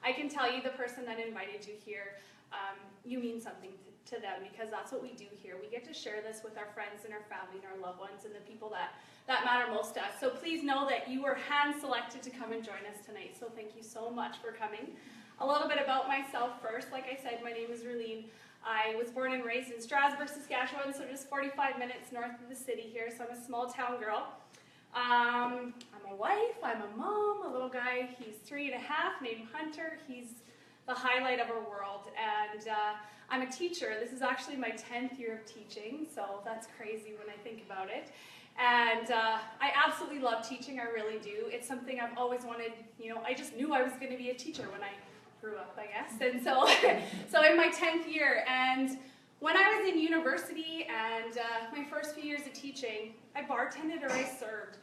I can tell you the person that invited you here, you mean something to them, because that's what we do here. We get to share this with our friends and our family and our loved ones and the people that matter most to us. So please know that you were hand-selected to come and join us tonight. So thank you so much for coming. A little bit about myself first. Like I said, my name is Regina. I was born and raised in Strasbourg, Saskatchewan, so just 45 minutes north of the city here, so I'm a small town girl. I'm a wife, I'm a mom, a little guy, he's 3.5, named Hunter. He's the highlight of our world, and I'm a teacher. This is actually my 10th year of teaching, so that's crazy when I think about it. And I absolutely love teaching, I really do. It's something I've always wanted, you know, I just knew I was going to be a teacher when I grew up, I guess. And so, so in my 10th year, and when I was in university and my first few years of teaching, I bartended or I served,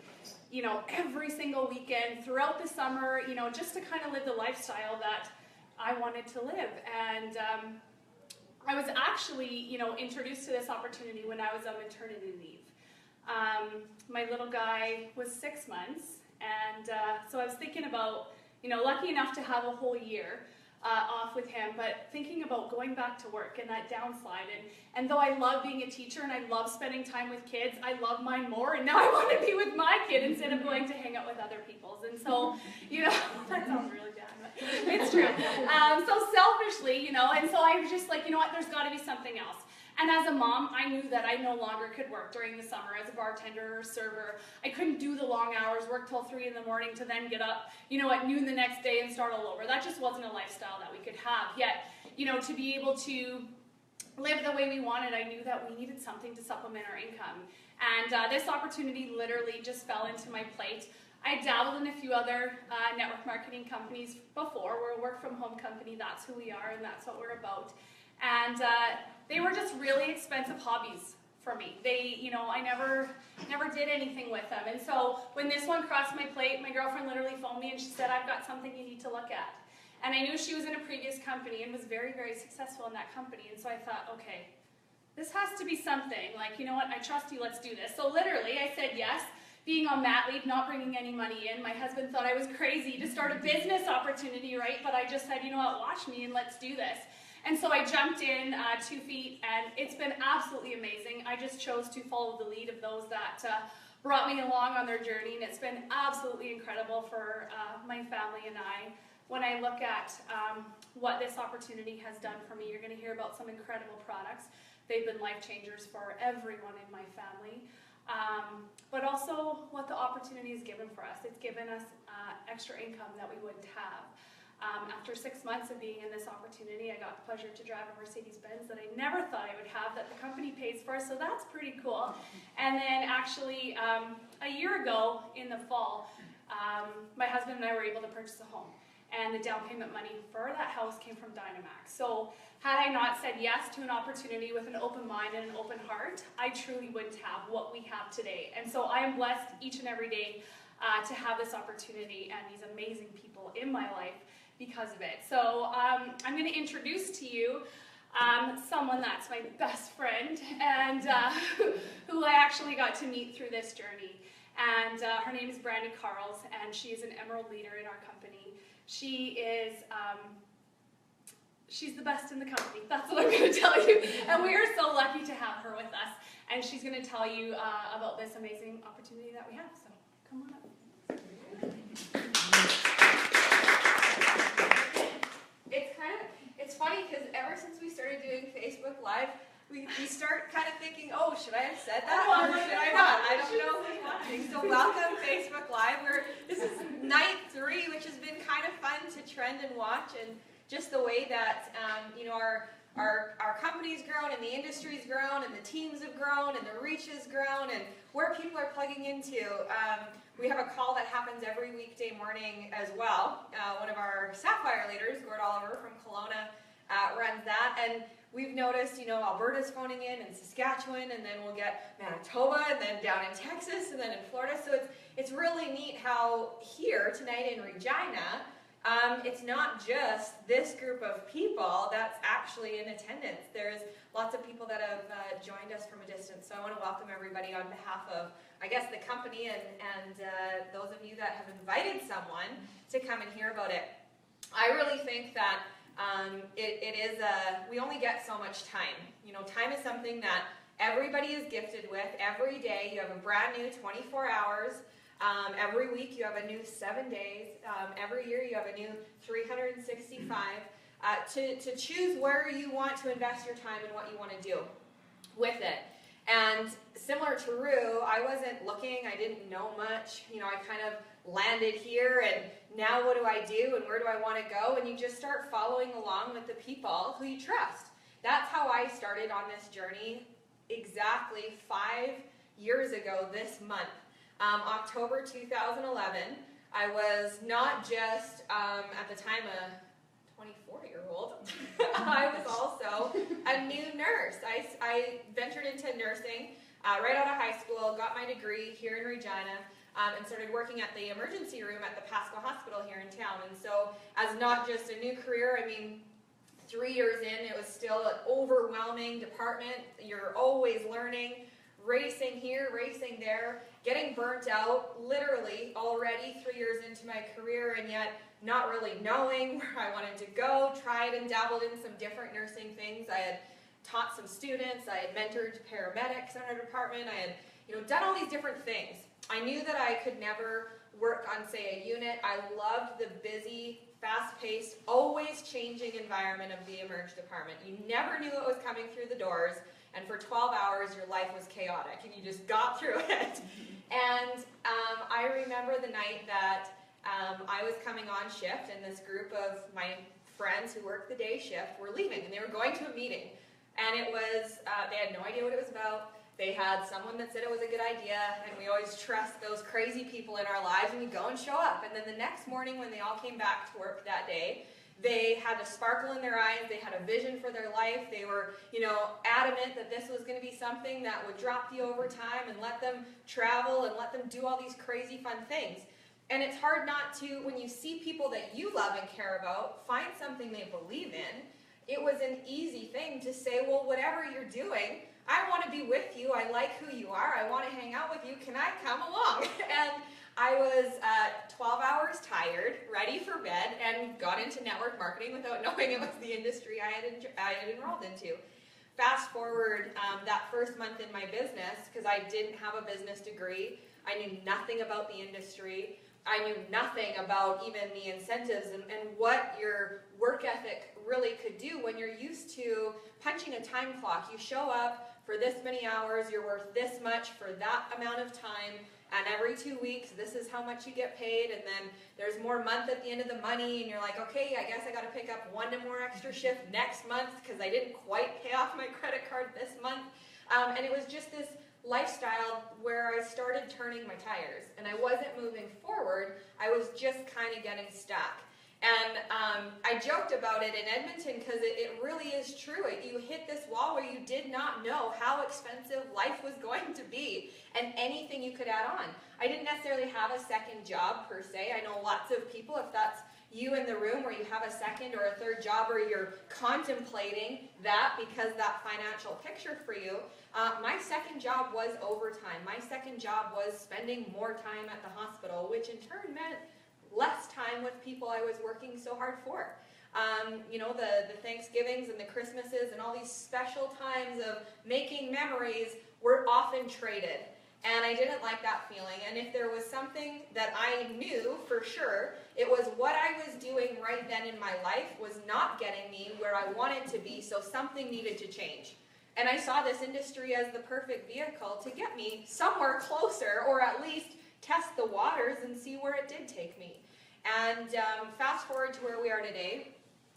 you know, every single weekend throughout the summer, you know, just to kind of live the lifestyle that I wanted to live. And I was actually, you know, introduced to this opportunity when I was on maternity leave. My little guy was 6 months, and so I was thinking about, you know, lucky enough to have a whole year off with him, but thinking about going back to work and that downslide. And though I love being a teacher and I love spending time with kids, I love mine more, and now I want to be with my kid instead of going to hang out with other people's. And so, you know, that sounds really bad, but it's true. So selfishly, you know, and so I was just like, you know what, there's got to be something else. And as a mom, I knew that I no longer could work during the summer as a bartender or server. I couldn't do the long hours, work till 3 in the morning to then get up, you know, at noon the next day and start all over. That just wasn't a lifestyle that we could have. Yet, you know, to be able to live the way we wanted, I knew that we needed something to supplement our income. And this opportunity literally just fell into my plate. I dabbled in a few other network marketing companies before. We're a work-from-home company. That's who we are, and that's what we're about. And they were just really expensive hobbies for me. They, you know, I never did anything with them. And so when this one crossed my plate, my girlfriend literally phoned me and she said, I've got something you need to look at. And I knew she was in a previous company and was very, very successful in that company. And so I thought, okay, this has to be something. Like, you know what, I trust you, let's do this. So literally I said yes. Being on mat leave, not bringing any money in, my husband thought I was crazy to start a business opportunity, right? But I just said, you know what, watch me and let's do this. And so I jumped in 2 feet, and it's been absolutely amazing. I just chose to follow the lead of those that brought me along on their journey, and it's been absolutely incredible for my family and I. When I look at what this opportunity has done for me, you're going to hear about some incredible products. They've been life changers for everyone in my family. But also what the opportunity has given for us. It's given us extra income that we wouldn't have. After 6 months of being in this opportunity, I got the pleasure to drive a Mercedes-Benz that I never thought I would have, that the company pays for, so that's pretty cool. And then actually, a year ago in the fall, my husband and I were able to purchase a home. And the down payment money for that house came from DynaMAXX. So had I not said yes to an opportunity with an open mind and an open heart, I truly wouldn't have what we have today. And so I am blessed each and every day to have this opportunity and these amazing people in my life because of it. So I'm going to introduce to you someone that's my best friend and who I actually got to meet through this journey. And her name is Brandy Carls, and she is an Emerald leader in our company. She is, she's the best in the company. That's what I'm going to tell you. And we are so lucky to have her with us. And she's going to tell you about this amazing opportunity that we have. So come on up. It's funny because ever since we started doing Facebook Live, we start kind of thinking, oh, should I have said that or should I not? I don't know who's watching. So welcome Facebook Live. This is night 3, which has been kind of fun to trend and watch, and just the way that you know, our company's grown and the industry's grown and the teams have grown and the reach has grown and where people are plugging into. We have a call that happens every weekday morning as well. One of our Sapphire leaders, Gord Oliver from Kelowna, runs that. And we've noticed, you know, Alberta's phoning in and Saskatchewan, and then we'll get Manitoba, and then down in Texas, and then in Florida. So it's really neat how here tonight in Regina, it's not just this group of people that's actually in attendance. There's lots of people that have joined us from a distance. So I want to welcome everybody on behalf of, I guess, the company and those of you that have invited someone to come and hear about it. I really think think that we only get so much time. You know, time is something that everybody is gifted with. Every day you have a brand new 24 hours. Every week you have a new 7 days. Every year you have a new 365. To choose where you want to invest your time and what you want to do with it. And similar to Rue, I wasn't looking, I didn't know much. You know, I kind of landed here, and now what do I do and where do I want to go? And you just start following along with the people who you trust. That's how I started on this journey exactly 5 years ago this month. October 2011, I was not just, at the time, a 24-year-old. I was also a new nurse. I ventured into nursing right out of high school, got my degree here in Regina, and started working at the emergency room at the Pasco Hospital here in town. And so as not just a new career, I mean, 3 years in, it was still an overwhelming department. You're always learning, racing here, racing there, getting burnt out, literally already 3 years into my career, and yet not really knowing where I wanted to go. Tried and dabbled in some different nursing things. I had taught some students, I had mentored paramedics in our department, I had done all these different things. I knew that I could never work on, say, a unit. I loved the busy, fast-paced, always changing environment of the emerge department. You never knew what was coming through the doors, and for 12 hours your life was chaotic, and you just got through it. And I remember the night that I was coming on shift, and this group of my friends who worked the day shift were leaving, and they were going to a meeting. And it was, they had no idea what it was about. They had someone that said it was a good idea, and we always trust those crazy people in our lives, and we go and show up. And then the next morning when they all came back to work that day, they had a sparkle in their eyes, they had a vision for their life, they were, adamant that this was going to be something that would drop the overtime and let them travel and let them do all these crazy fun things. And it's hard not to, when you see people that you love and care about, find something they believe in. It was an easy thing to say, well, whatever you're doing, I want to be with you, I like who you are, I want to hang out with you, can I come along? And I was 12 hours tired, ready for bed, and got into network marketing without knowing it was the industry I had enrolled into. Fast forward that first month in my business, because I didn't have a business degree, I knew nothing about the industry, I knew nothing about even the incentives and what your work ethic really could do when you're used to punching a time clock. You show up for this many hours, you're worth this much for that amount of time, and every 2 weeks, this is how much you get paid, and then there's more month at the end of the money, and you're like, okay, I guess I got to pick up one more extra shift next month because I didn't quite pay off my credit card this month. And it was just this lifestyle where I started turning my tires, and I wasn't moving forward, I was just kind of getting stuck. And I joked about it in Edmonton because it really is true. You hit this wall where you did not know how expensive life was going to be and anything you could add on. I didn't necessarily have a second job per se. I know lots of people, if that's you in the room where you have a second or a third job or you're contemplating that because that financial picture for you. My second job was overtime. My second job was spending more time at the hospital, which in turn meant less time with people I was working so hard for. The Thanksgivings and the Christmases and all these special times of making memories were often traded. And I didn't like that feeling. And if there was something that I knew for sure, it was what I was doing right then in my life was not getting me where I wanted to be, so something needed to change. And I saw this industry as the perfect vehicle to get me somewhere closer, or at least test the waters and see where it did take me. And fast forward to where we are today.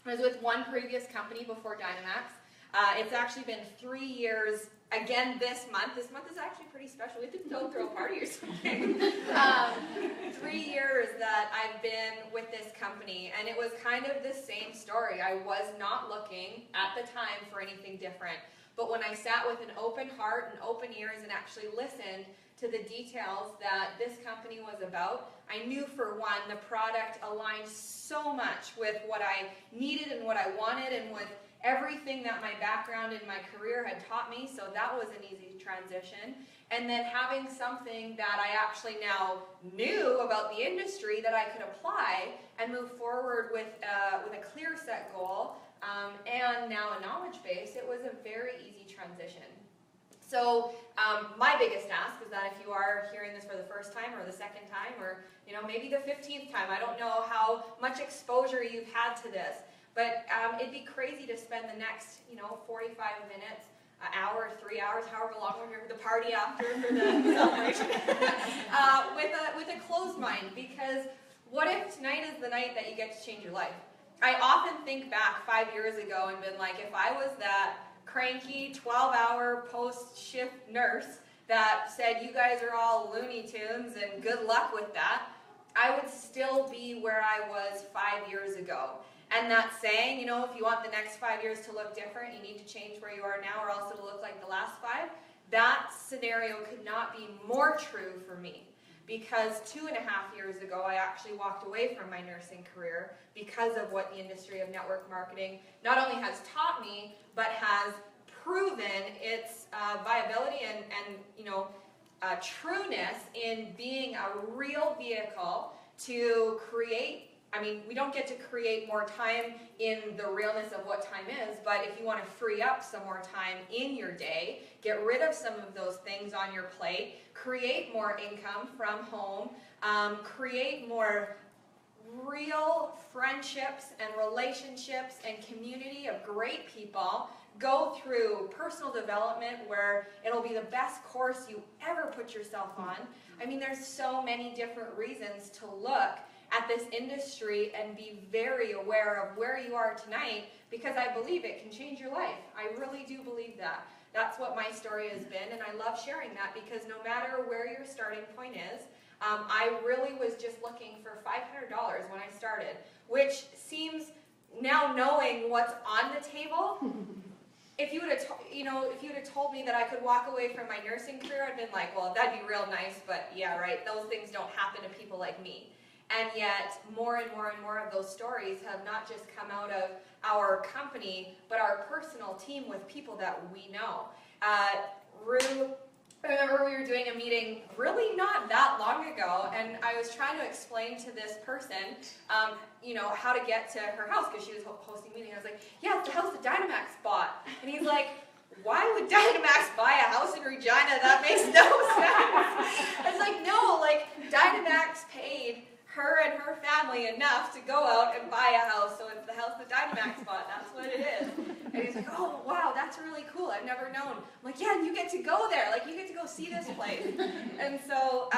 I was with one previous company before DynaMAXX. It's actually been 3 years, again this month. This month is actually pretty special. We did throw a party or something. 3 years that I've been with this company, and it was kind of the same story. I was not looking at the time for anything different. But when I sat with an open heart and open ears and actually listened, to the details that this company was about. I knew, for one, the product aligned so much with what I needed and what I wanted and with everything that my background and my career had taught me, so that was an easy transition. And then having something that I actually now knew about the industry that I could apply and move forward with a clear set goal and now a knowledge base, it was a very easy transition. So my biggest ask is that if you are hearing this for the first time or the second time or maybe the 15th time, I don't know how much exposure you've had to this, but it'd be crazy to spend the next 45 minutes, an hour, 3 hours, however long we're here for the party after for the celebration, with a closed mind, because what if tonight is the night that you get to change your life? I often think back 5 years ago and been like, if I was that cranky 12-hour post-shift nurse that said, you guys are all Looney Tunes and good luck with that, I would still be where I was 5 years ago. And that saying, if you want the next 5 years to look different, you need to change where you are now or else it'll look like the last 5, that scenario could not be more true for me. Because 2.5 years ago, I actually walked away from my nursing career because of what the industry of network marketing not only has taught me, but has proven its viability and trueness in being a real vehicle to create. I mean, we don't get to create more time in the realness of what time is, but if you want to free up some more time in your day, get rid of some of those things on your plate, create more income from home, create more real friendships and relationships and community of great people, go through personal development where it'll be the best course you ever put yourself on. I mean, there's so many different reasons to look at this industry and be very aware of where you are tonight, because I believe it can change your life. I really do believe that. That's what my story has been, and I love sharing that because no matter where your starting point is, I really was just looking for $500 when I started, which seems, now knowing what's on the table, if you would have told me that I could walk away from my nursing career, I'd been like, well, that'd be real nice, but yeah, right, those things don't happen to people like me. And yet, more and more and more of those stories have not just come out of our company, but our personal team with people that we know. Rue, I remember we were doing a meeting really not that long ago, and I was trying to explain to this person, how to get to her house, because she was hosting a meeting. I was like, yeah, it's the house that DynaMAXX bought. And he's like, why would DynaMAXX buy a house in Regina? That makes no sense. I was like, no, DynaMAXX paid her and her family enough to go out and buy a house, so it's the house that DynaMAXX bought. That's what it is. And he's like, oh, wow, that's really cool. I've never known. I'm like, yeah, and you get to go there. You get to go see this place. And so,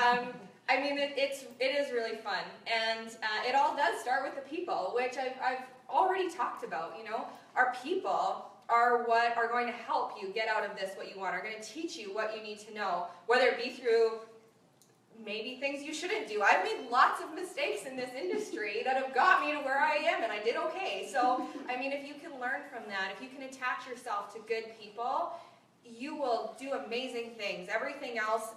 it is really fun. And it all does start with the people, which I've already talked about. Our people are what are going to help you get out of this what you want, are going to teach you what you need to know, whether it be through maybe things you shouldn't do. I've made lots of mistakes in this industry that have got me to where I am, and I did okay. So, if you can learn from that, if you can attach yourself to good people, you will do amazing things. Everything else,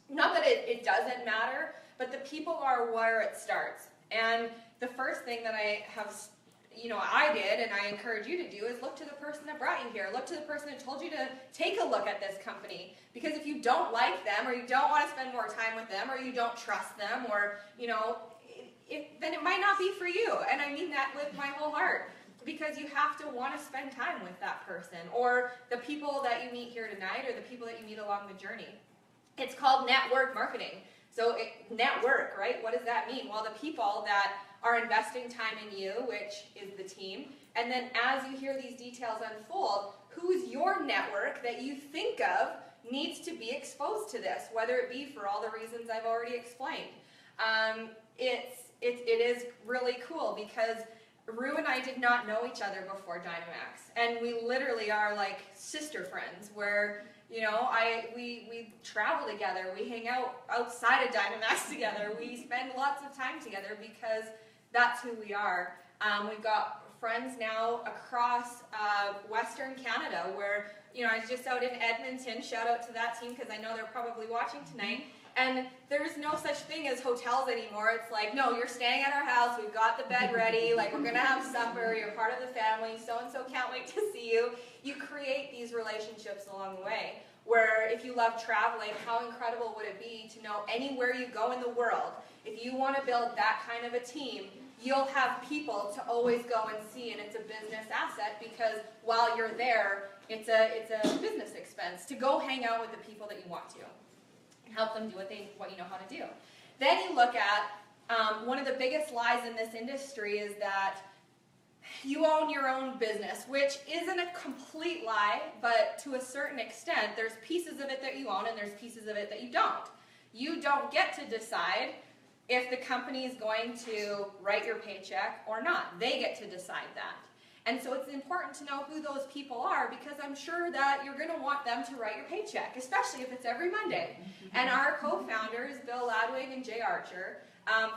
not that it doesn't matter, but the people are where it starts. And the first thing that I did, and I encourage you to do, is look to the person that brought you here. Look to the person that told you to take a look at this company. Because if you don't like them, or you don't want to spend more time with them, or you don't trust them, or, then it might not be for you. And I mean that with my whole heart. Because you have to want to spend time with that person, or the people that you meet here tonight, or the people that you meet along the journey. It's called network marketing. So network, right? What does that mean? Well, the people that are investing time in you, which is the team, and then as you hear these details unfold, who's your network that you think of needs to be exposed to this, whether it be for all the reasons I've already explained. It is really cool because Rue and I did not know each other before DynaMAXX, and we literally are like sister friends where, we travel together, we hang out outside of DynaMAXX together, we spend lots of time together because that's who we are. We've got friends now across Western Canada where, I was just out in Edmonton, shout out to that team because I know they're probably watching tonight, and there's no such thing as hotels anymore. It's like, no, you're staying at our house, we've got the bed ready, like we're going to have supper, you're part of the family, so-and-so can't wait to see you. You create these relationships along the way, where if you love traveling, how incredible would it be to know anywhere you go in the world, if you want to build that kind of a team, you'll have people to always go and see, and it's a business asset because while you're there, it's a business expense to go hang out with the people that you want to and help them do what you know how to do. Then you look at one of the biggest lies in this industry is that you own your own business, which isn't a complete lie, but to a certain extent, there's pieces of it that you own and there's pieces of it that you don't. You don't get to decide if the company is going to write your paycheck or not. They get to decide that. And so it's important to know who those people are because I'm sure that you're going to want them to write your paycheck, especially if it's every Monday. And our co-founders, Bill Ladwig and Jay Archer,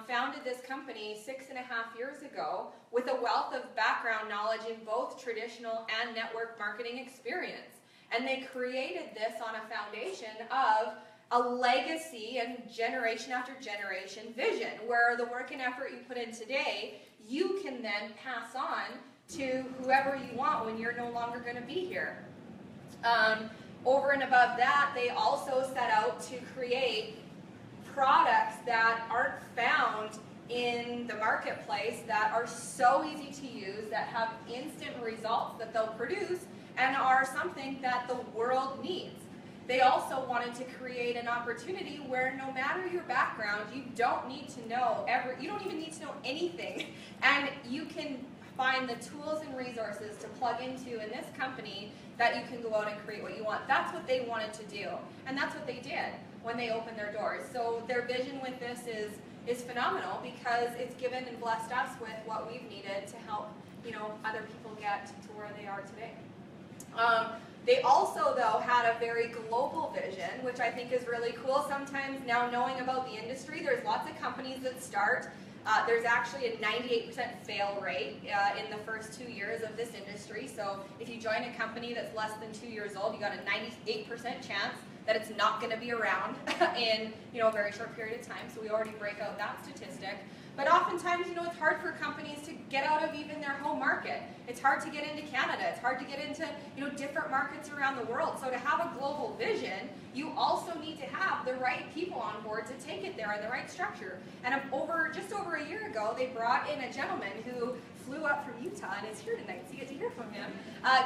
founded this company 6.5 years ago with a wealth of background knowledge in both traditional and network marketing experience. And they created this on a foundation of a legacy and generation after generation vision, where the work and effort you put in today, you can then pass on to whoever you want when you're no longer going to be here. Over and above that, they also set out to create products that aren't found in the marketplace, that are so easy to use, that have instant results that they'll produce, and are something that the world needs. They also wanted to create an opportunity where no matter your background, you don't need to know you don't even need to know anything, and you can find the tools and resources to plug into in this company that you can go out and create what you want. That's what they wanted to do, and that's what they did when they opened their doors. So their vision with this is phenomenal because it's given and blessed us with what we've needed to help other people get to where they are today. They also, though, had a very global vision, which I think is really cool. Sometimes now knowing about the industry, there's lots of companies that start. There's actually a 98% fail rate in the first 2 years of this industry. So if you join a company that's less than 2 years old, you got a 98% chance that it's not going to be around in a very short period of time. So we already break out that statistic. But oftentimes, it's hard for companies to get out of even their home market. It's hard to get into Canada. It's hard to get into, different markets around the world. So to have a global vision, you also need to have the right people on board to take it there and the right structure. And just over a year ago, they brought in a gentleman who flew up from Utah and is here tonight, so you get to hear from him.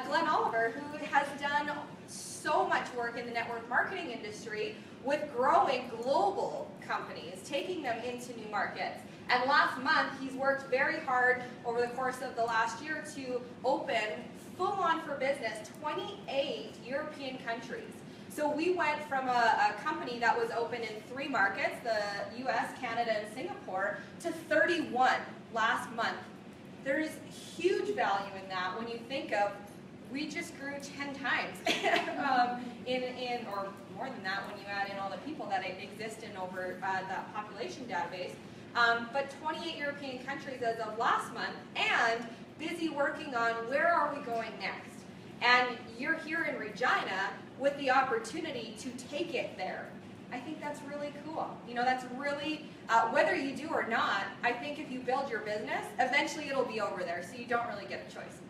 Glenn Oliver, who has done so much work in the network marketing industry with growing global companies, taking them into new markets. And last month, he's worked very hard over the course of the last year to open, full on for business, 28 European countries. So we went from a company that was open in 3 markets, the US, Canada, and Singapore, to 31 last month. There's huge value in that when you think of, we just grew 10 times, or more than that when you add in all the people that exist in over that population database. But 28 European countries as of last month, and busy working on where are we going next. And you're here in Regina with the opportunity to take it there. I think that's really cool. That's really, whether you do or not, I think if you build your business, eventually it'll be over there, so you don't really get a choice.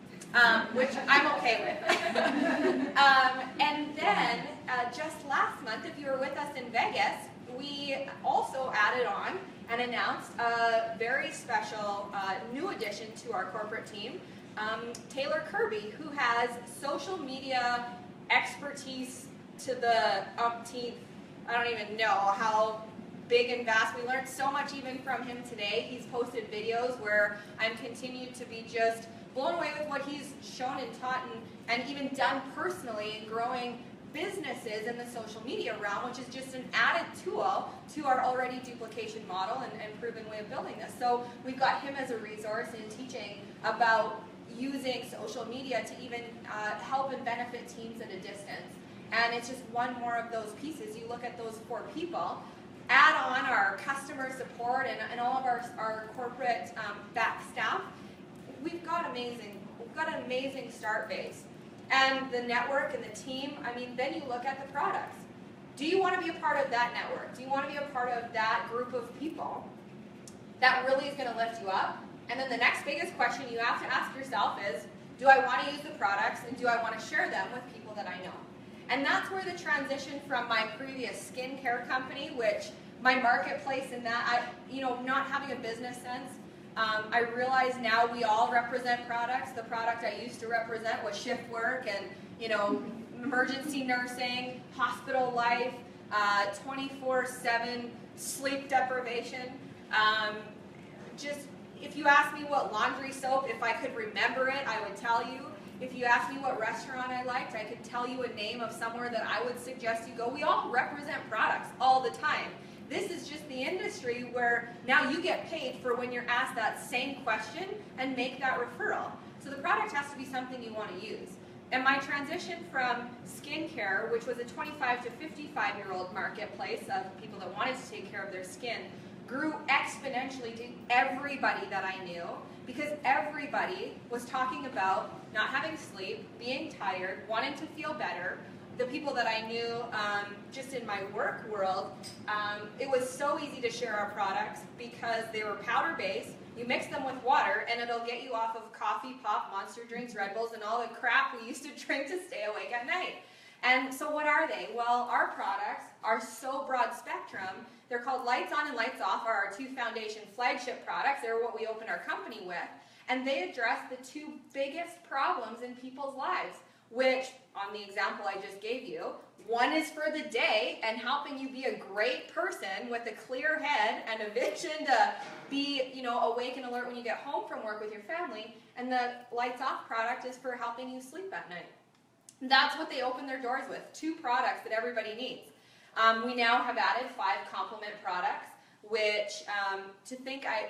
Which I'm okay with. And then, just last month, if you were with us in Vegas, we also added on and announced a very special new addition to our corporate team, Taylor Kirby, who has social media expertise to the umpteenth. I don't even know how big and vast. We learned so much even from him today. He's posted videos where I'm continued to be just blown away with what he's shown and taught and even done personally in growing businesses in the social media realm, which is just an added tool to our already duplication model and proven way of building this. So we've got him as a resource in teaching about using social media to even help and benefit teams at a distance. And it's just one more of those pieces. You look at those 4 people, add on our customer support and all of our corporate back staff, we've got an amazing start base. and the network and the team, I mean, then you look at the products. Do you want to be a part of that network? Do you want to be a part of that group of people that really is going to lift you up? And then the next biggest question you have to ask yourself is, do I want to use the products and do I want to share them with people that I know? And that's where the transition from my previous skincare company, which my marketplace in that, not having a business sense, I realize now we all represent products. The product I used to represent was shift work and, emergency nursing, hospital life, 24/7 sleep deprivation. If you ask me what laundry soap, if I could remember it, I would tell you. If you ask me what restaurant I liked, I could tell you a name of somewhere that I would suggest you go. We all represent products all the time. This is just the industry where now you get paid for when you're asked that same question and make that referral. So the product has to be something you want to use. And my transition from skincare, which was a 25 to 55-year-old marketplace of people that wanted to take care of their skin, grew exponentially to everybody that I knew, because everybody was talking about not having sleep, being tired, wanting to feel better. The people that I knew just in my work world, it was so easy to share our products because they were powder-based. You mix them with water and it'll get you off of coffee, pop, monster drinks, Red Bulls, and all the crap we used to drink to stay awake at night. And so what are they? Well, our products are so broad spectrum. They're called Lights On and Lights Off, are our two foundation flagship products. They're what we open our company with. And they address the two biggest problems in people's lives, which, on the example I just gave you, one is for the day and helping you be a great person with a clear head and a vision to be, awake and alert when you get home from work with your family. And the Lights Off product is for helping you sleep at night. That's what they open their doors with, two products that everybody needs. We now have added 5 complement products, which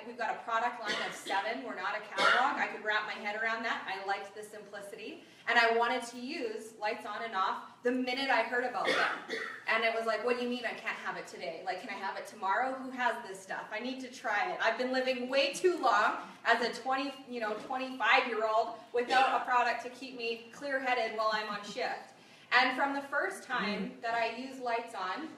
we've got a product line of 7. We're not a catalog. I could wrap my head around that. I liked the simplicity. And I wanted to use Lights On and Off the minute I heard about them. And it was like, what do you mean I can't have it today? Like, can I have it tomorrow? Who has this stuff? I need to try it. I've been living way too long as a 25-year-old without a product to keep me clear-headed while I'm on shift. And from the first time that I used Lights On,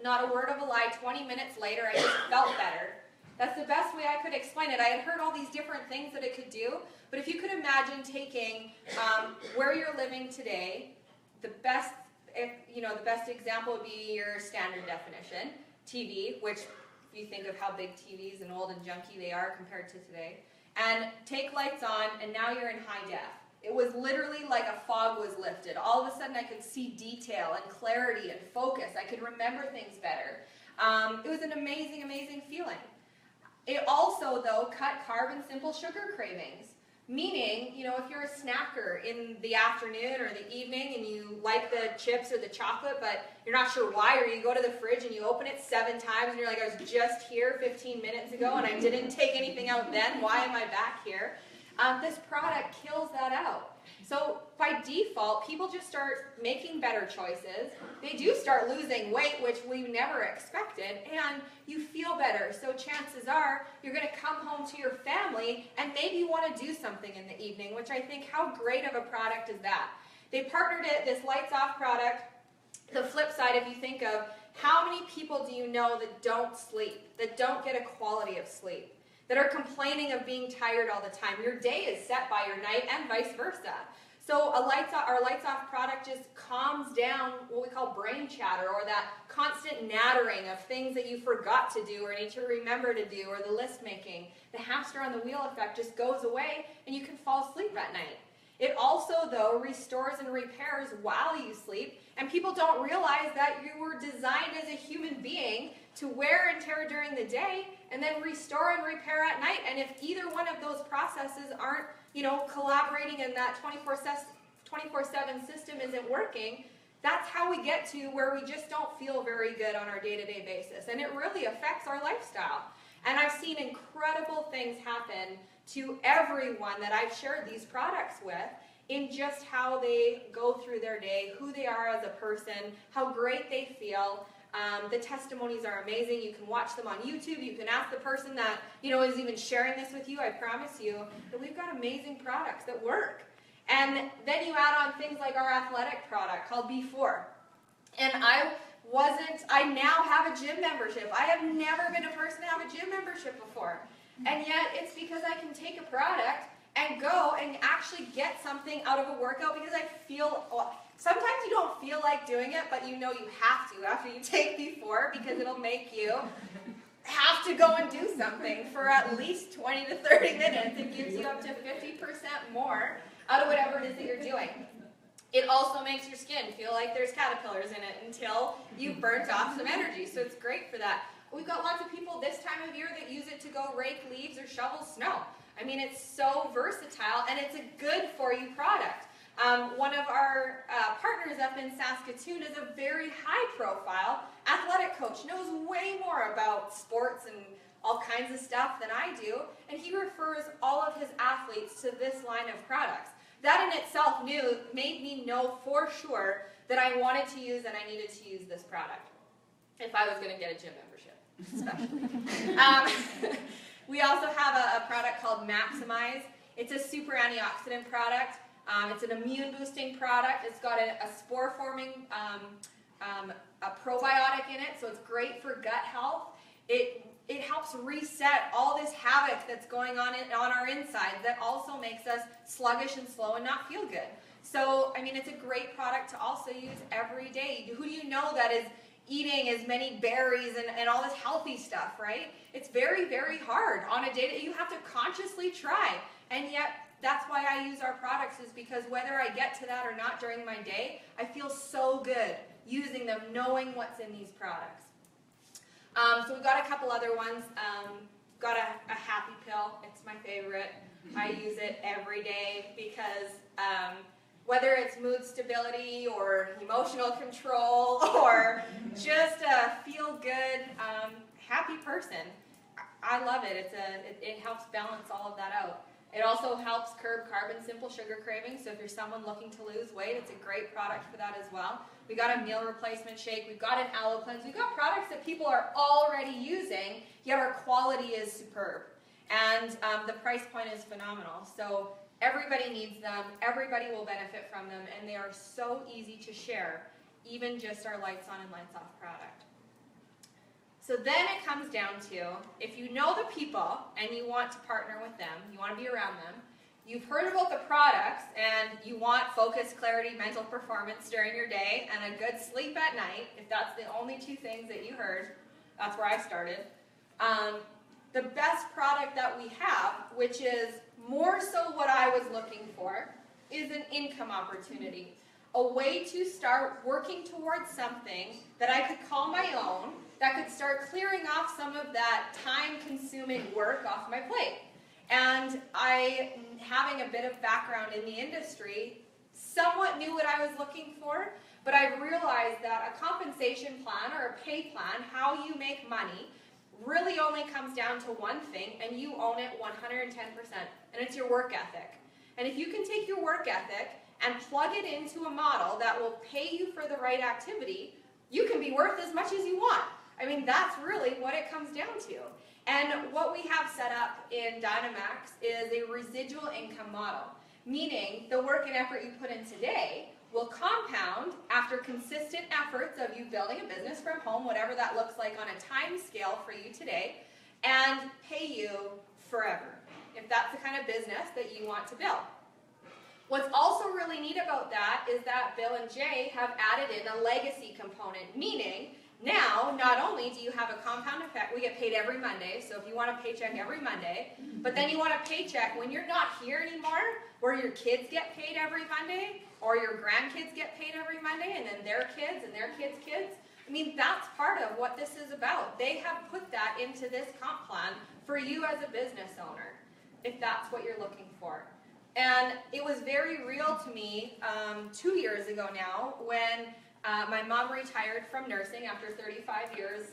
not a word of a lie, 20 minutes later, I just felt better. That's the best way I could explain it. I had heard all these different things that it could do, but if you could imagine taking where you're living today, the best example would be your standard definition TV, which if you think of how big TVs and old and junky they are compared to today, and take Lights On, and now you're in high def. It was literally like a fog was lifted. All of a sudden I could see detail and clarity and focus. I could remember things better. It was an amazing, amazing feeling. It also, though, cut carb and simple sugar cravings. Meaning, if you're a snacker in the afternoon or the evening and you like the chips or the chocolate, but you're not sure why, or you go to the fridge and you open it 7 times and you're like, I was just here 15 minutes ago and I didn't take anything out then, why am I back here? This product kills that out. So by default, people just start making better choices. They do start losing weight, which we never expected, and you feel better. So chances are you're going to come home to your family and maybe you want to do something in the evening, which I think, how great of a product is that? They partnered it, this Lights Off product. The flip side, if you think of how many people do you know that don't sleep, that don't get a quality of sleep, that are complaining of being tired all the time. Your day is set by your night and vice versa. So our Lights Off product just calms down what we call brain chatter, or that constant nattering of things that you forgot to do or need to remember to do, or the list making. The hamster on the wheel effect just goes away and you can fall asleep at night. It also, though, restores and repairs while you sleep, and people don't realize that you were designed as a human being to wear and tear during the day and then restore and repair at night. And if either one of those processes aren't, collaborating, and that 24/7 system isn't working, that's how we get to where we just don't feel very good on our day-to-day basis. And it really affects our lifestyle. And I've seen incredible things happen to everyone that I've shared these products with in just how they go through their day, who they are as a person, how great they feel. The testimonies are amazing. You can watch them on YouTube. You can ask the person that, is even sharing this with you. I promise you that we've got amazing products that work. And then you add on things like our athletic product called B4. And I now have a gym membership. I have never been a person to have a gym membership before. And yet it's because I can take a product and go and actually get something out of a workout because I feel, sometimes you don't feel like doing it, but you know you have to after you take B4 because it'll make you have to go and do something for at least 20 to 30 minutes. It gives you up to 50% more out of whatever it is that you're doing. It also makes your skin feel like there's caterpillars in it until you've burnt off some energy, so it's great for that. We've got lots of people this time of year that use it to go rake leaves or shovel snow. I mean, it's so versatile, and it's a good for you product. One of our partners up in Saskatoon is a very high-profile athletic coach, knows way more about sports and all kinds of stuff than I do, and he refers all of his athletes to this line of products. That in itself made me know for sure that I wanted to use and I needed to use this product if I was going to get a gym membership, especially. We also have a product called Maximize. It's a super antioxidant product. It's an immune-boosting product. It's got a spore-forming a probiotic in it, so it's great for gut health. It helps reset all this havoc that's going on our insides that also makes us sluggish and slow and not feel good. So, I mean, it's a great product to also use every day. Who do you know that is eating as many berries and all this healthy stuff, right? It's very, very hard on a day that you have to consciously try. And yet, that's why I use our products, is because whether I get to that or not during my day, I feel so good using them, knowing what's in these products. So we've got a couple other ones. Got a happy pill. It's my favorite. I use it every day because whether it's mood stability or emotional control or just a feel-good, happy person, I love it. It helps balance all of that out. It also helps curb carb and simple sugar cravings, so if you're someone looking to lose weight, it's a great product for that as well. We got a meal replacement shake, we've got an aloe cleanse, we've got products that people are already using, yet our quality is superb. And the price point is phenomenal. So everybody needs them, everybody will benefit from them, and they are so easy to share, even just our lights on and lights off product. So then it comes down to, if you know the people and you want to partner with them, you want to be around them, you've heard about the products and you want focus, clarity, mental performance during your day, and a good sleep at night, if that's the only two things that you heard, that's where I started. The best product that we have, which is more so what I was looking for, is an income opportunity. A way to start working towards something that I could call my own, that could start clearing off some of that time-consuming work off my plate. And I, having a bit of background in the industry, somewhat knew what I was looking for, but I realized that a compensation plan or a pay plan, how you make money, really only comes down to one thing, and you own it 110%, and it's your work ethic. And if you can take your work ethic and plug it into a model that will pay you for the right activity, you can be worth as much as you want. I mean, that's really what it comes down to. And what we have set up in DynaMAXX is a residual income model, meaning the work and effort you put in today will compound after consistent efforts of you building a business from home, whatever that looks like on a time scale for you today, and pay you forever, if that's the kind of business that you want to build. What's also really neat about that is that Bill and Jay have added in a legacy component, meaning now, not only do you have a compound effect, we get paid every Monday, so if you want a paycheck every Monday, but then you want a paycheck when you're not here anymore, where your kids get paid every Monday, or your grandkids get paid every Monday, and then their kids and their kids' kids. I mean, that's part of what this is about. They have put that into this comp plan for you as a business owner, if that's what you're looking for. And it was very real to me 2 years ago now when my mom retired from nursing after 35 years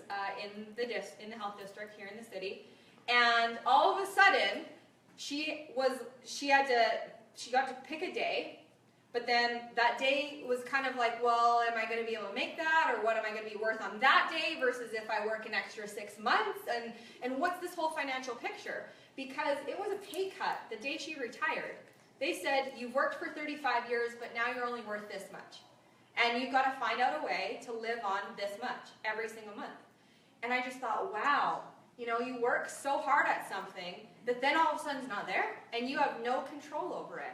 in the health district here in the city, and all of a sudden she got to pick a day, but then that day was kind of like, well, am I going to be able to make that, or what am I going to be worth on that day versus if I work an extra 6 months, and what's this whole financial picture? Because it was a pay cut the day she retired. They said, you've worked for 35 years, but now you're only worth this much. And you've got to find out a way to live on this much every single month. And I just thought, wow, you know, you work so hard at something that then all of a sudden it's not there, and you have no control over it.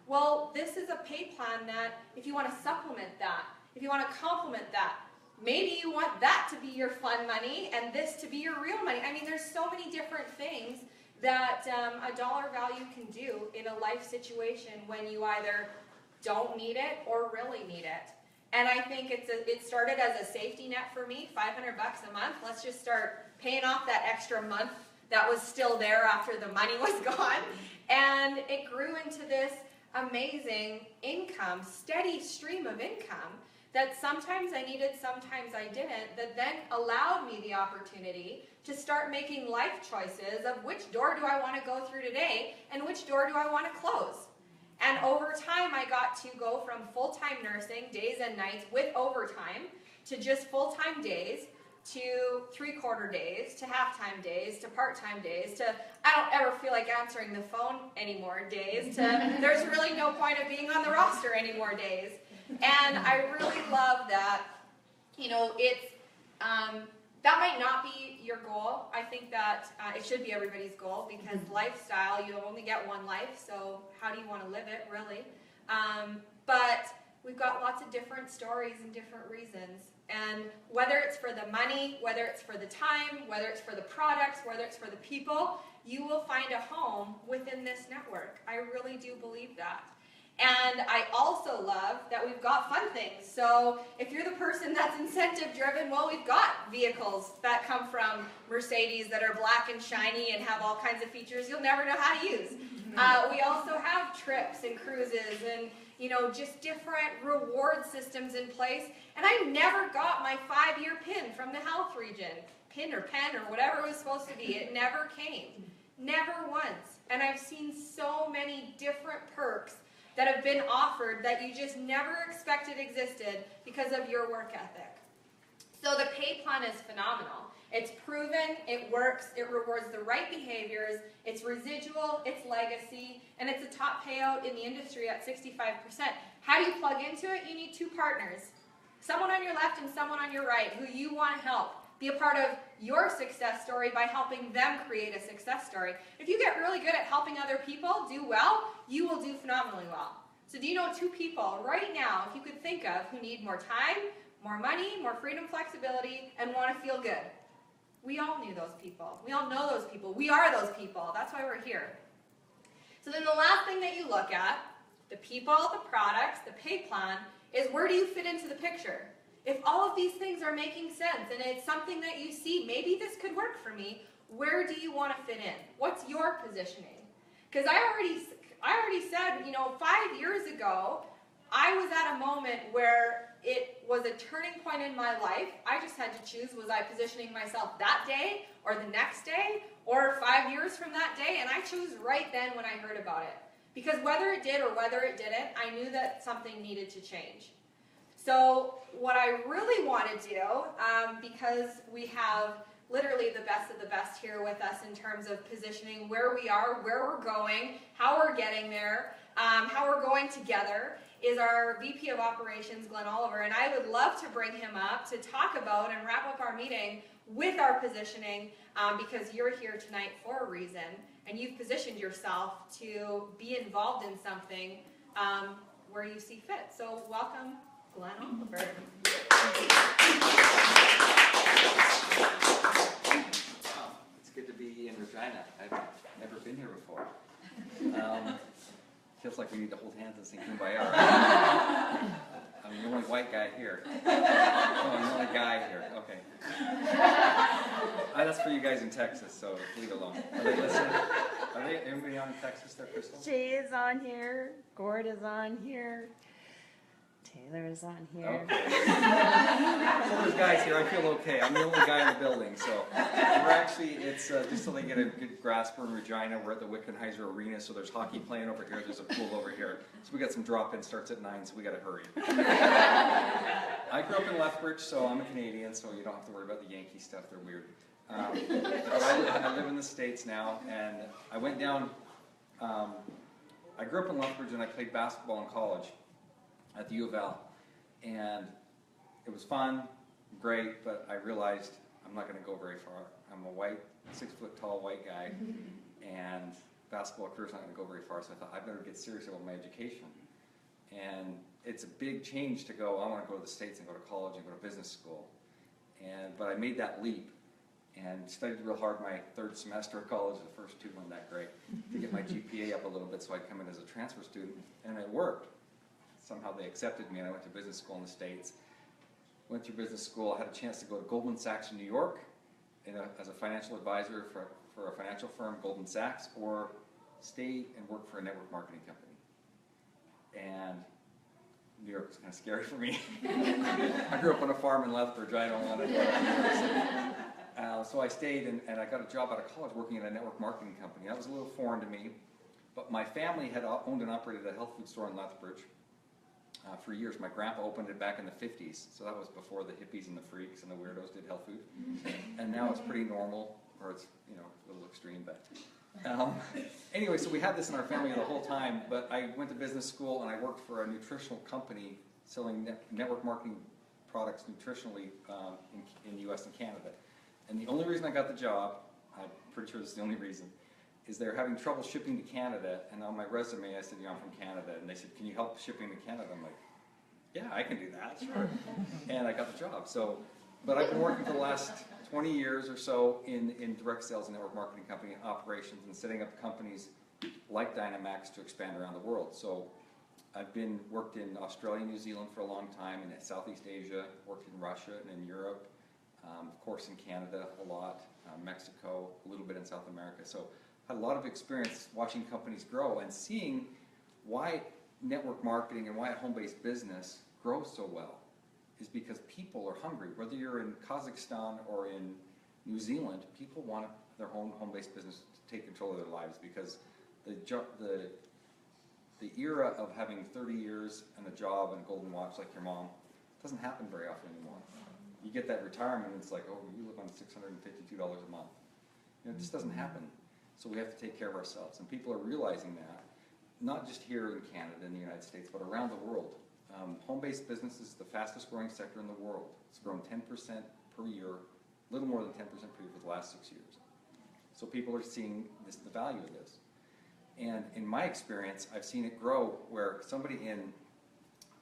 Well, this is a pay plan that if you want to supplement that, if you want to complement that, maybe you want that to be your fun money and this to be your real money. I mean, there's so many different things that a dollar value can do in a life situation when you either don't need it or really need it. And I think it started as a safety net for me, $500 a month. Let's just start paying off that extra month that was still there after the money was gone. And it grew into this amazing income, steady stream of income that sometimes I needed, sometimes I didn't, that then allowed me the opportunity to start making life choices of which door do I want to go through today and which door do I want to close. And over time, I got to go from full-time nursing, days and nights with overtime, to just full-time days, to three-quarter days, to half-time days, to part-time days, to I don't ever feel like answering the phone anymore days, to there's really no point of being on the roster anymore days. And I really love that, you know, it's, that might not be your goal. I think that it should be everybody's goal, because lifestyle, you only get one life, so how do you want to live it, really? But we've got lots of different stories and different reasons. And whether it's for the money, whether it's for the time, whether it's for the products, whether it's for the people, you will find a home within this network. I really do believe that. And I also love that we've got fun things. So if you're the person that's incentive driven, well, we've got vehicles that come from Mercedes that are black and shiny and have all kinds of features you'll never know how to use. We also have trips and cruises and, you know, just different reward systems in place. And I never got my 5-year PIN from the health region. PIN or pen or whatever it was supposed to be. It never came. Never once. And I've seen so many different perks that have been offered that you just never expected existed because of your work ethic. So the pay plan is phenomenal. It's proven, it works, it rewards the right behaviors, it's residual, it's legacy, and it's a top payout in the industry at 65%. How do you plug into it? You need 2 partners. Someone on your left and someone on your right who you want to help. Be a part of your success story by helping them create a success story. If you get really good at helping other people do well, you will do phenomenally well. So do you know 2 people right now, if you could think of, who need more time, more money, more freedom, flexibility, and want to feel good? We all knew those people. We all know those people. We are those people. That's why we're here. So then the last thing that you look at, the people, the products, the pay plan, is where do you fit into the picture? If all of these things are making sense and it's something that you see, maybe this could work for me, where do you want to fit in? What's your positioning? Because I already said, you know, 5 years ago, I was at a moment where it was a turning point in my life. I just had to choose, was I positioning myself that day or the next day or 5 years from that day? And I chose right then when I heard about it. Because whether it did or whether it didn't, I knew that something needed to change. So what I really want to do, because we have literally the best of the best here with us in terms of positioning where we are, where we're going, how we're getting there, how we're going together, is our VP of Operations, Glenn Oliver, and I would love to bring him up to talk about and wrap up our meeting with our positioning, because you're here tonight for a reason, and you've positioned yourself to be involved in something where you see fit. So welcome, Glenn Oliver. Wow, it's good to be in Regina. I've never been here before. Feels like we need to hold hands and sing Kumbaya. I'm the only white guy here. Oh, I'm the only guy here. Okay. That's for you guys in Texas, so leave it alone. Are they listening? Are they? Anybody on in Texas there, Crystal? Jay is on here. Gord is on here. Taylor is on here. Okay. So there's guys here. I feel okay. I'm the only guy in the building, so we're actually, it's just so they get a good grasp. We're in Regina. We're at the Wickenheiser Arena, so there's hockey playing over here. There's a pool over here. So we got some drop-in. Starts at 9, so we got to hurry. I grew up in Lethbridge, so I'm a Canadian, so you don't have to worry about the Yankee stuff. They're weird. But I live in the States now, and I went down. I grew up in Lethbridge and I played basketball in college at the U of L. And it was fun, great, but I realized I'm not going to go very far. I'm a white, 6 foot tall white guy, and basketball career's not going to go very far, so I thought I better get serious about my education. And it's a big change to go, I want to go to the States and go to college and go to business school. But I made that leap and studied real hard my third semester of college. The first two weren't that great, to get my GPA up a little bit so I'd come in as a transfer student, and it worked. Somehow they accepted me, and I went to business school in the States. Went through business school, I had a chance to go to Goldman Sachs in New York as a financial advisor for a financial firm, Goldman Sachs, or stay and work for a network marketing company. And New York was kind of scary for me. I grew up on a farm in Lethbridge. I don't want to go to New York City. So I stayed, and I got a job out of college working at a network marketing company. That was a little foreign to me, but my family had owned and operated a health food store in Lethbridge for years. My grandpa opened it back in the 50s, so that was before the hippies and the freaks and the weirdos did health food. And now it's pretty normal, or it's, you know, a little extreme, but anyway, so we had this in our family the whole time, but I went to business school and I worked for a nutritional company selling network marketing products nutritionally in the US and Canada. And the only reason I got the job, I'm pretty sure this is the only reason, is they were having trouble shipping to Canada, and on my resume I said, yeah, I'm from Canada, and they said, can you help shipping to Canada? I'm like, yeah, I can do that, sure. And I got the job. So, but I've been working for the last 20 years or so in direct sales and network marketing company operations and setting up companies like DynaMAXX to expand around the world. So I've worked in Australia, New Zealand for a long time, in Southeast Asia, worked in Russia and in Europe, of course in Canada a lot, Mexico, a little bit in South America. So had a lot of experience watching companies grow and seeing why network marketing and why a home-based business grows so well is because people are hungry. Whether you're in Kazakhstan or in New Zealand, people want their own home-based business to take control of their lives, because the era of having 30 years and a job and a golden watch like your mom doesn't happen very often anymore. You get that retirement and it's like, oh, you live on $652 a month. You know, it just doesn't happen. So we have to take care of ourselves, and people are realizing that, not just here in Canada and the United States, but around the world. Home-based business is the fastest growing sector in the world. It's grown 10% per year, a little more than 10% per year for the last 6 years. So people are seeing the value of this. And in my experience, I've seen it grow where somebody in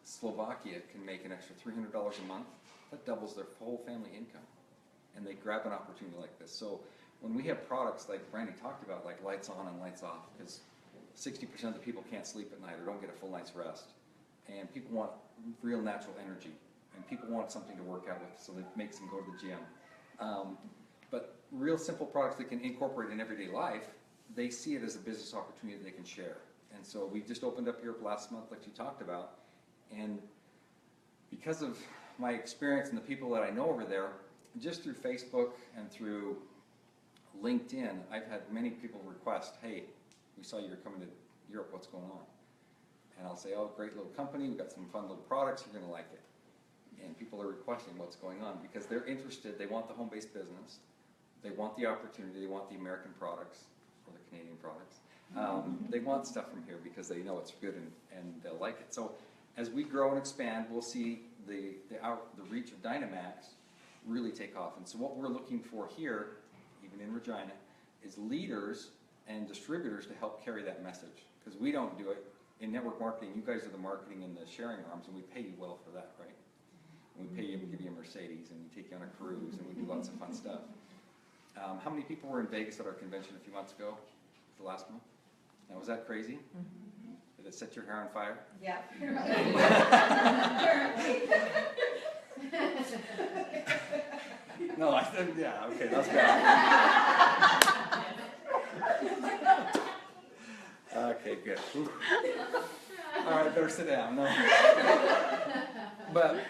Slovakia can make an extra $300 a month. That doubles their whole family income. And they grab an opportunity like this. So when we have products like Brandy talked about, like lights on and lights off, because 60% of the people can't sleep at night or don't get a full night's rest. And people want real natural energy. And people want something to work out with, so that makes them go to the gym. But real simple products they can incorporate in everyday life, they see it as a business opportunity that they can share. And so we just opened up Europe last month, like you talked about. And because of my experience and the people that I know over there, just through Facebook and through LinkedIn, I've had many people request, hey, we saw you were coming to Europe, what's going on? And I'll say, oh, great little company, we've got some fun little products, you're going to like it. And people are requesting what's going on because they're interested, they want the home-based business, they want the opportunity, they want the American products, or the Canadian products. They want stuff from here because they know it's good and they'll like it. So as we grow and expand, we'll see the reach of DynaMAXX really take off. And so what we're looking for here, even in Regina, is leaders and distributors to help carry that message. Because we don't do it. In network marketing, you guys are the marketing and the sharing arms, and we pay you well for that, right? And we pay you, we give you a Mercedes, and we take you on a cruise, and we do lots of fun stuff. How many people were in Vegas at our convention a few months ago? The last month? Now, was that crazy? Mm-hmm. Did it set your hair on fire? Yeah. No, I said, yeah, okay, that's bad. Okay, good. Ooh. All right, better sit down. No. But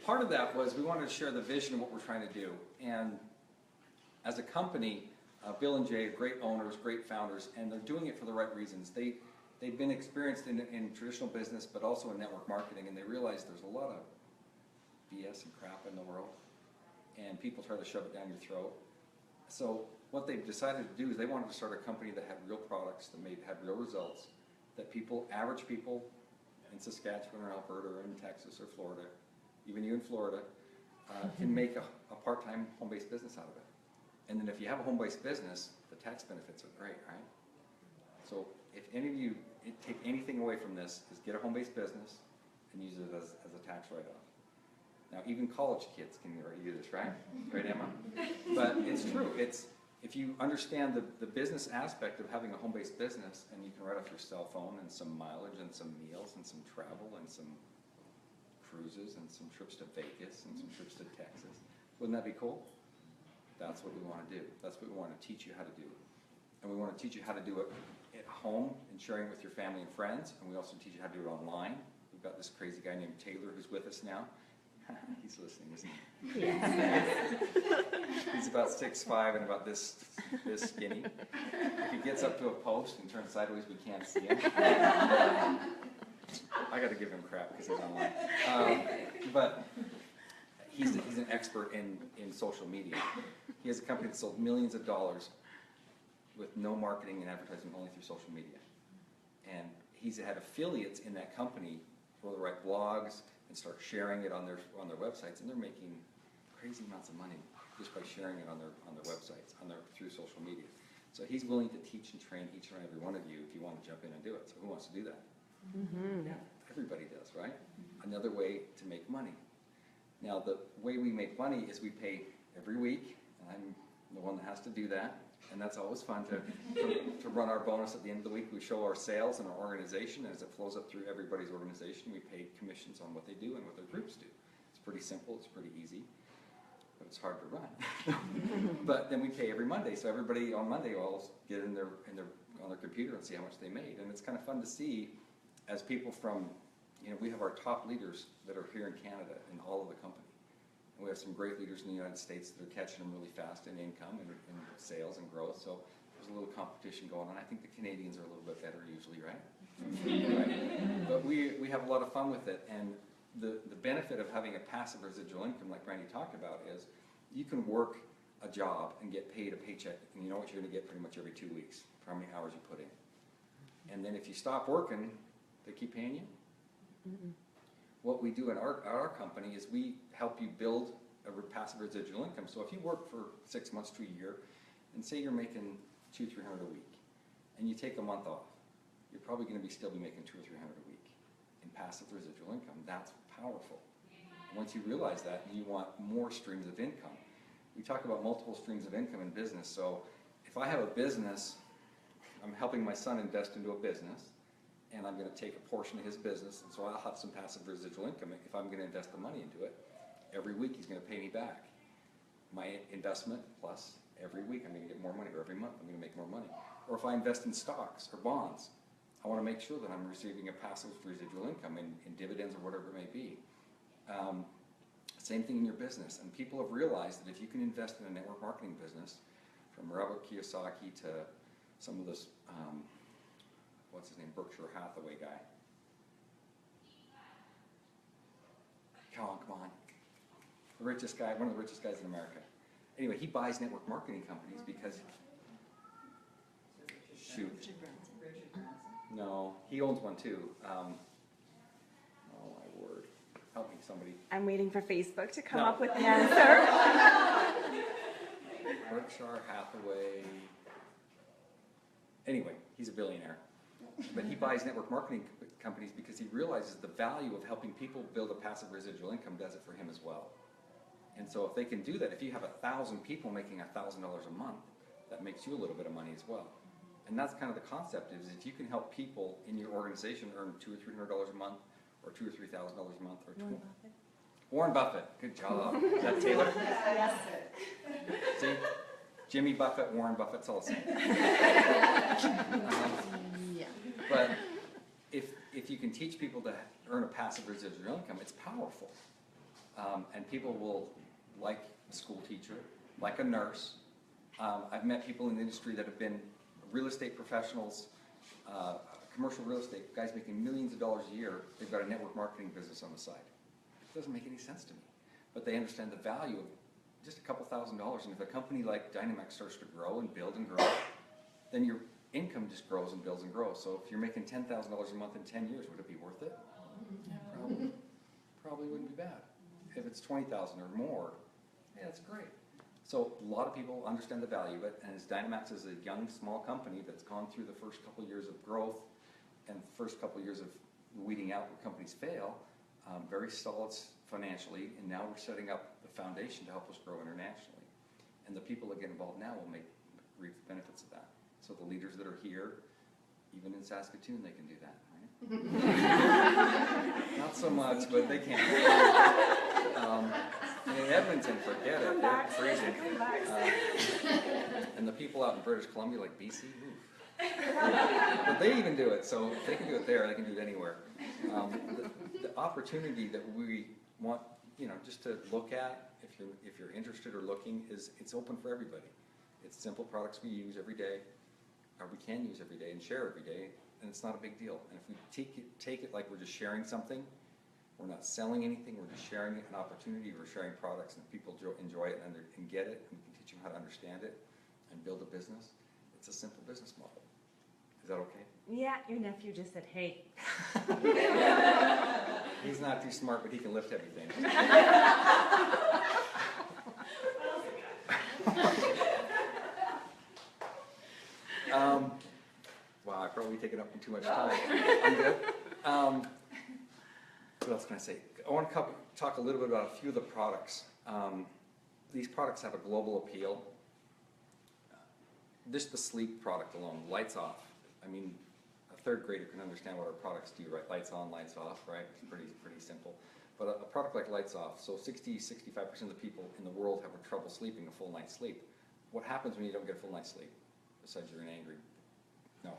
part of that was we wanted to share the vision of what we're trying to do. And as a company, Bill and Jay are great owners, great founders, and they're doing it for the right reasons. They've been experienced in traditional business, but also in network marketing, and they realize there's a lot of BS and crap in the world, and people try to shove it down your throat. So what they've decided to do is they wanted to start a company that had real products, that had real results, that people, average people in Saskatchewan or Alberta or in Texas or Florida, even you in Florida, can make a part-time home-based business out of it. And then if you have a home-based business, the tax benefits are great, right? So if any of you take anything away from this, is get a home-based business and use it as a tax write-off. Now, even college kids can already do this, right? Right, Emma? But it's true. It's, if you understand the business aspect of having a home-based business, and you can write off your cell phone and some mileage and some meals and some travel and some cruises and some trips to Vegas and some trips to Texas. Wouldn't that be cool? That's what we want to do. That's what we want to teach you how to do. And we want to teach you how to do it at home and sharing it with your family and friends. And we also teach you how to do it online. We've got this crazy guy named Taylor who's with us now. He's listening, isn't he? Yeah. He's about 6'5" and about this skinny. If he gets up to a post and turns sideways, we can't see him. I got to give him crap because he's online. But he's an expert in social media. He has a company that sold millions of dollars with no marketing and advertising, only through social media. And he's had affiliates in that company who will write blogs and start sharing it on their websites, and they're making crazy amounts of money just by sharing it on their websites, through social media. So he's willing to teach and train each and every one of you if you want to jump in and do it. So who wants to do that? Mm-hmm. Yeah, everybody does, right? Another way to make money. Now, the way we make money is we pay every week, and I'm the one that has to do that. And that's always fun to run our bonus at the end of the week. We show our sales and our organization, and as it flows up through everybody's organization, we pay commissions on what they do and what their groups do. It's pretty simple, it's pretty easy, but it's hard to run. But then we pay every Monday, so everybody on Monday will get on their computer and see how much they made. And it's kind of fun to see as people from, we have our top leaders that are here in Canada in all of the company. We have some great leaders in the United States that are catching them really fast in income and sales and growth. So there's a little competition going on. I think the Canadians are a little bit better usually, right? Right? But we have a lot of fun with it. And the benefit of having a passive residual income, like Randy talked about, is you can work a job and get paid a paycheck, and you know what you're going to get pretty much every 2 weeks for how many hours you put in. And then if you stop working, they keep paying you. Mm-hmm. What we do in our company is we help you build a passive residual income. So if you work for 6 months to a year, and say you're making $200-300 a week, and you take a month off, you're probably going to still be making $200 or $300 a week in passive residual income. That's powerful. And once you realize that, you want more streams of income. We talk about multiple streams of income in business. So if I have a business, I'm helping my son invest into a business, and I'm going to take a portion of his business, and so I'll have some passive residual income. If I'm going to invest the money into it, every week he's going to pay me back my investment, plus every week I'm going to get more money, or every month I'm going to make more money. Or if I invest in stocks or bonds, I want to make sure that I'm receiving a passive residual income in dividends or whatever it may be. Same thing in your business. And people have realized that if you can invest in a network marketing business, from Robert Kiyosaki to some of this, what's his name, Berkshire Hathaway guy. Come on. The richest guy, one of the richest guys in America. Anyway, he buys network marketing companies because, shoot. No, he owns one too. Oh my word. Help me, somebody. I'm waiting for Facebook to come No. up with the answer. Berkshire Hathaway. Anyway, he's a billionaire. But he buys network marketing companies because he realizes the value of helping people build a passive residual income does it for him as well. And so if they can do that, if you have 1,000 people making $1,000 a month, that makes you a little bit of money as well. And that's kind of the concept, is if you can help people in your organization earn $200 or $300 a month, or $2,000 or $3,000 a month, or Warren Buffett. Good job. Is that Taylor? Yes. See? Jimmy Buffett, Warren Buffett's all the same. Yeah. But if you can teach people to earn a passive residual income, it's powerful. And people will, like a school teacher, like a nurse. I've met people in the industry that have been real estate professionals, commercial real estate, guys making millions of dollars a year. They've got a network marketing business on the side. It doesn't make any sense to me. But they understand the value of just a couple $1,000s. And if a company like DynaMAXX starts to grow and build and grow, then income just grows and builds and grows. So if you're making $10,000 a month in 10 years, would it be worth it? Yeah, probably wouldn't be bad. If it's 20,000 or more, yeah, that's great. So a lot of people understand the value of it, and as DynaMAXX is a young, small company that's gone through the first couple years of growth and first couple years of weeding out where companies fail, very solid financially, and now we're setting up the foundation to help us grow internationally. And the people that get involved now will reap the benefits of that. So the leaders that are here, even in Saskatoon, they can do that, right? Not so much, but they can. In Edmonton, forget it, it's freezing. And the people out in British Columbia, like BC, but they even do it, so if they can do it there, they can do it anywhere. The opportunity that we want, just to look at, if you're interested or looking, is it's open for everybody. It's simple products we use every day, or we can use every day and share every day, and it's not a big deal. And if we take it like we're just sharing something, we're not selling anything, we're just sharing an opportunity, we're sharing products, and people enjoy it and get it, and we can teach them how to understand it and build a business. It's a simple business model. Is that okay? Yeah, your nephew just said, hey. He's not too smart, but he can lift everything. Wow, I've probably taken up too much time. I'm good. What else can I say? I want to talk a little bit about a few of the products. These products have a global appeal. Just the sleep product alone, lights off. I mean, a third grader can understand what our products do, right? Lights on, lights off, right? It's pretty simple. But a product like lights off, so 65% of the people in the world have trouble sleeping a full night's sleep. What happens when you don't get a full night's sleep? Besides you're angry. No.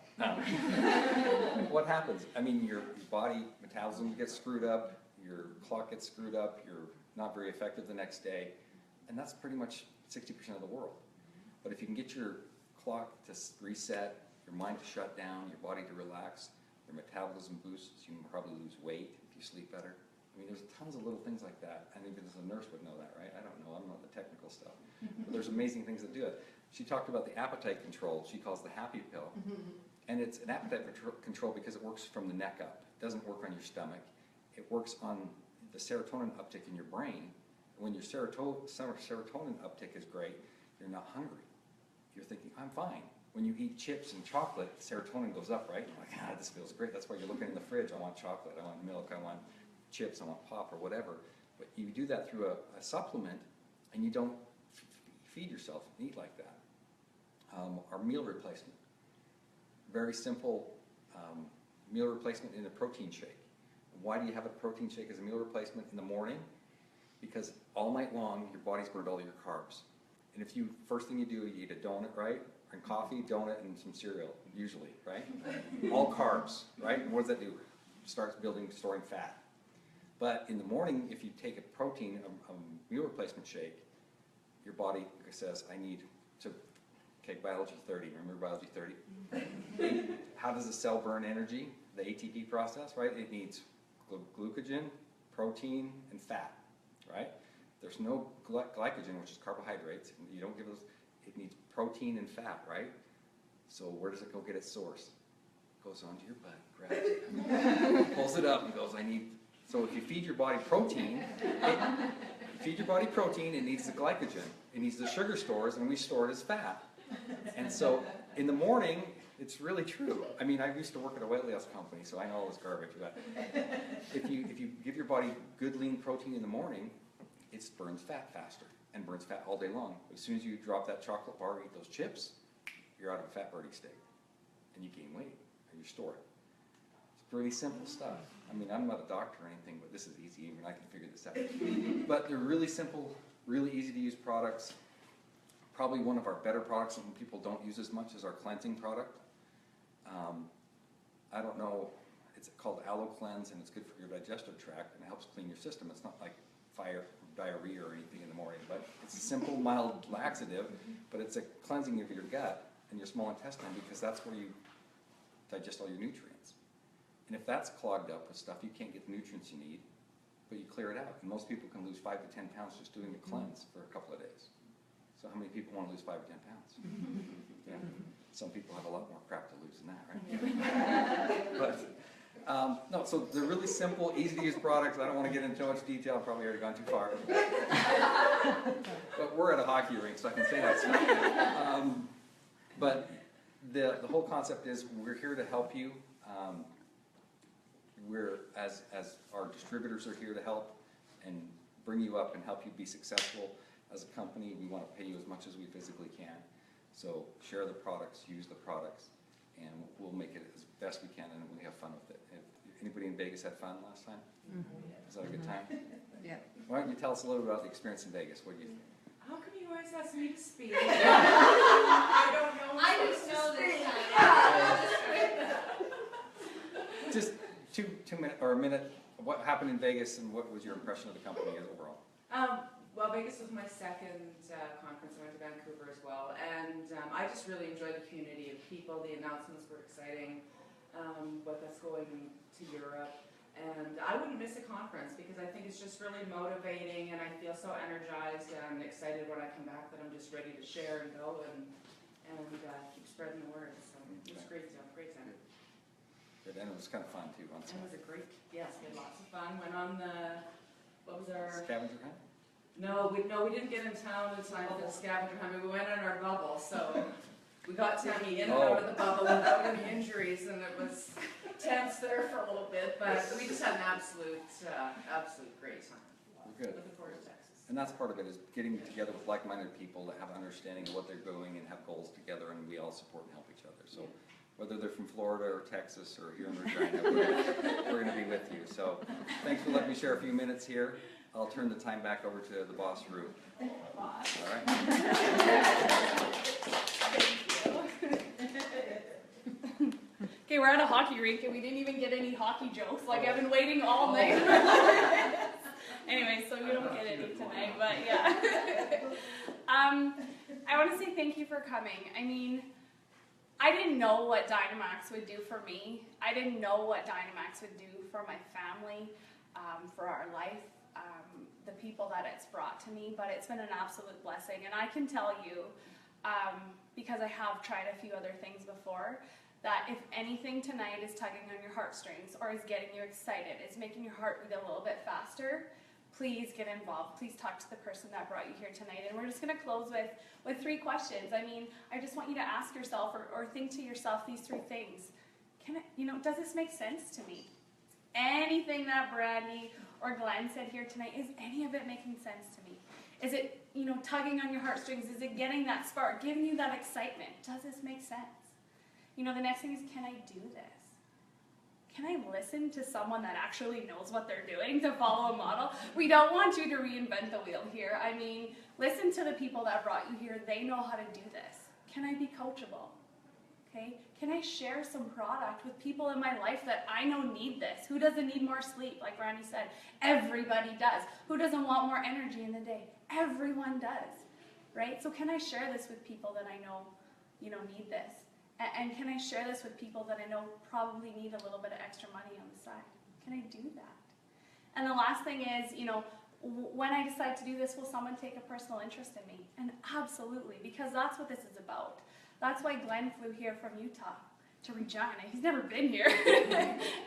What happens? I mean, your body metabolism gets screwed up, your clock gets screwed up, you're not very effective the next day, and that's pretty much 60% of the world. But if you can get your clock to reset, your mind to shut down, your body to relax, your metabolism boosts, you can probably lose weight if you sleep better. I mean, there's tons of little things like that, and even as a nurse would know that, right? I don't know, I'm not the technical stuff. But there's amazing things that do it. She talked about the appetite control, she calls the happy pill. And it's an appetite control because it works from the neck up. It doesn't work on your stomach. It works on the serotonin uptick in your brain. When your serotonin uptick is great, you're not hungry. You're thinking, I'm fine. When you eat chips and chocolate, serotonin goes up, right? You're like, this feels great. That's why you're looking in the fridge. I want chocolate, I want milk, I want chips, I want pop, or whatever. But you do that through a supplement, and you don't feed yourself and eat like that. Our meal replacement. Very simple meal replacement in a protein shake. Why do you have a protein shake as a meal replacement in the morning? Because all night long, your body's burned all your carbs. And if first thing you do, you eat a donut, right? And coffee, donut, and some cereal, usually, right? All carbs, right? And what does that do? Starts storing fat. But in the morning, if you take a protein, a meal replacement shake, your body says, I need to, okay, biology 30, remember biology 30? How does the cell burn energy? The ATP process, right? It needs glycogen, protein, and fat, right? There's no glycogen, which is carbohydrates, and you don't give those, it needs protein and fat, right? So where does it go get its source? It goes onto your butt, grabs it, pulls it up, and goes, I need, so if you feed your body protein, it needs the glycogen, it needs the sugar stores, and we store it as fat. And so in the morning, it's really true. I mean, I used to work at a weight loss company, so I know all this garbage, but if you give your body good lean protein in the morning, it burns fat faster and burns fat all day long. As soon as you drop that chocolate bar or eat those chips, you're out of a fat burning state, and you gain weight, or you store it. It's really simple stuff. I mean, I'm not a doctor or anything, but this is easy, even I can figure this out. But they're really simple, really easy to use products. Probably one of our better products that people don't use as much is our cleansing product. I don't know, it's called Aloe Cleanse, and it's good for your digestive tract, and it helps clean your system. It's not like diarrhea or anything in the morning, but it's a simple, mild laxative, but it's a cleansing of your gut and your small intestine, because that's where you digest all your nutrients. And if that's clogged up with stuff, you can't get the nutrients you need, but you clear it out. And most people can lose 5 to 10 pounds just doing a cleanse for a couple of days. So how many people want to lose 5 or 10 pounds? Yeah. Some people have a lot more crap to lose than that, right? But, no, so they're really simple, easy to use products. I don't want to get into too much detail, I've probably already gone too far. But we're at a hockey rink, so I can say that stuff. But the whole concept is we're here to help you. We're, as our distributors are here to help and bring you up and help you be successful as a company. We want to pay you as much as we physically can. So share the products, use the products, and we'll make it as best we can, and we have fun with it. Anybody in Vegas had fun last time? Was that a good time? Yeah. Why don't you tell us a little bit about the experience in Vegas? What do you think? How come you always ask me to speak? I don't know. I just know this time. Just two minutes or a minute. What happened in Vegas, and what was your impression of the company as overall? Well, Vegas was my second conference. I went to Vancouver as well, and I just really enjoyed the community of people. The announcements were exciting. What that's going to Europe, and I wouldn't miss a conference because I think it's just really motivating, and I feel so energized and excited when I come back that I'm just ready to share and go and keep spreading the word. So it was great time. Good, and it was kind of fun too. And it was a great, yes, we had lots of fun. Went on what was our... Scavenger hunt? No, we didn't get in town in time for the scavenger hunt. We went on our bubble, so we got to be in and out of the bubble without any injuries, and it was tense there for a little bit, but we just had an absolute great time. Good. Looking forward to Texas. And that's part of it, is getting together with like-minded people that have an understanding of what they're doing and have goals together, and we all support and help each other. So whether they're from Florida or Texas or here in Regina, we're going to be with you. So thanks for letting me share a few minutes here. I'll turn the time back over to the boss, Rue. All right. Okay, we're at a hockey rink and we didn't even get any hockey jokes. Like, I've been waiting all night for this. Anyway, so we don't get any tonight, but yeah. I want to say thank you for coming. I mean, I didn't know what DynaMAXX would do for me. I didn't know what DynaMAXX would do for my family, for our life, the people that it's brought to me, but it's been an absolute blessing. And I can tell you, because I have tried a few other things before, that if anything tonight is tugging on your heartstrings or is getting you excited, is making your heart beat a little bit faster, please get involved. Please talk to the person that brought you here tonight. And we're just going to close with 3 questions. I mean, I just want you to ask yourself or think to yourself these 3 things. Does this make sense to me? Anything that Brandy or Glenn said here tonight, is any of it making sense to me? Is it, tugging on your heartstrings? Is it getting that spark, giving you that excitement? Does this make sense? The next thing is, can I do this? Can I listen to someone that actually knows what they're doing to follow a model? We don't want you to reinvent the wheel here. I mean, listen to the people that brought you here. They know how to do this. Can I be coachable? Okay? Can I share some product with people in my life that I know need this? Who doesn't need more sleep? Like Randy said, everybody does. Who doesn't want more energy in the day? Everyone does, right? So can I share this with people that I know, need this? And can I share this with people that I know probably need a little bit of extra money on the side? Can I do that? And the last thing is, when I decide to do this, will someone take a personal interest in me? And absolutely, because that's what this is about. That's why Glenn flew here from Utah to Regina. He's never been here.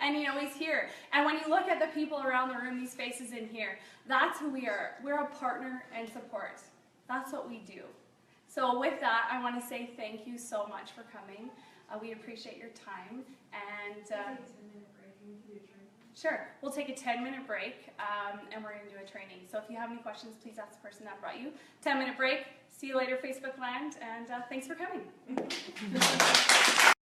And he's here. And when you look at the people around the room, these faces in here, that's who we are. We're a partner and support. That's what we do. So with that, I want to say thank you so much for coming. We appreciate your time. And sure, we'll take a 10-minute break, and we're going to do a training. So if you have any questions, please ask the person that brought you. 10-minute break. See you later, Facebook land, and thanks for coming.